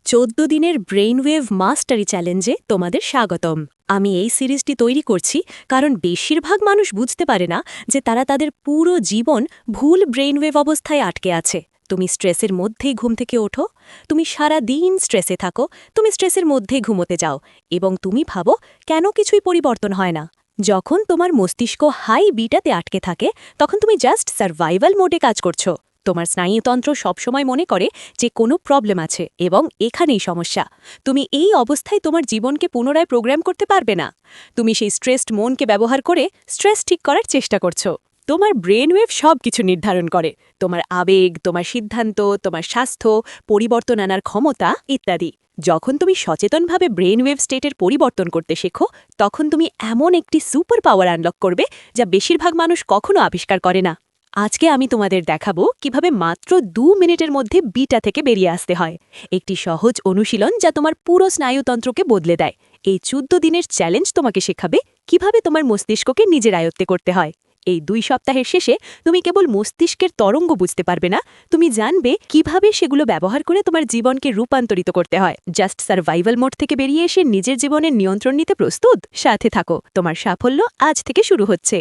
14 দিনের ব্রেইনওয়েভ মাস্টারি চ্যালেঞ্জে তোমাদের স্বাগতম। আমি এই সিরিজটি তৈরি করছি কারণ বেশিরভাগ মানুষ বুঝতে পারে না যে তারা তাদের পুরো জীবন ভুল ব্রেইনওয়েভ অবস্থায় আটকে আছে। তুমি স্ট্রেসের মধ্যেই ঘুম থেকে ওঠো, তুমি সারা দিন স্ট্রেসে থাকো, তুমি স্ট্রেসের মধ্যেই ঘুমোতে যাও এবং তুমি ভাবো কেন কিছুই পরিবর্তন হয় না। যখন তোমার মস্তিষ্ক হাই বিটাতে আটকে থাকে তখন তুমি জাস্ট সার্ভাইভাল মোডে কাজ করছো। তোমার স্নায়ুতন্ত্র সবসময় মনে করে যে কোনো প্রবলেম আছে এবং এখানেই সমস্যা। তুমি এই অবস্থায় তোমার জীবনকে পুনরায় প্রোগ্রাম করতে পারবে না। তুমি সেই স্ট্রেসড মনকে ব্যবহার করে স্ট্রেস ঠিক করার চেষ্টা করছো। তোমার ব্রেনওয়েভ সব কিছু নির্ধারণ করে, তোমার আবেগ, তোমার সিদ্ধান্ত, তোমার স্বাস্থ্য, পরিবর্তন আনার ক্ষমতা ইত্যাদি। যখন তুমি সচেতনভাবে ব্রেনওয়েভ স্টেটের পরিবর্তন করতে শেখো তখন তুমি এমন একটি সুপার পাওয়ার আনলক করবে যা বেশিরভাগ মানুষ কখনো আবিষ্কার করে না। আজকে আমি তোমাদের দেখাবো কিভাবে মাত্র 2 মিনিটের মধ্যে বিটা থেকে বেরিয়ে আসতে হয়। একটি সহজ অনুশীলন যা তোমার পুরো স্নায়ুতন্ত্রকে বদলে দেয়। এই 14 দিনের চ্যালেঞ্জ তোমাকে শেখাবে কিভাবে তোমার মস্তিষ্ককে নিজের আয়ত্তে করতে হয়। এই 2 সপ্তাহের শেষে তুমি কেবল মস্তিষ্কের তরঙ্গ বুঝতে পারবে না, তুমি জানবে কিভাবে সেগুলো ব্যবহার করে তোমার জীবনকে রূপান্তরিত করতে হয়। জাস্ট সার্ভাইভাল মোড থেকে বেরিয়ে এসে নিজের জীবনের নিয়ন্ত্রণ নিতে প্রস্তুত? সাথে থাকো, তোমার সাফল্য আজ থেকে শুরু হচ্ছে।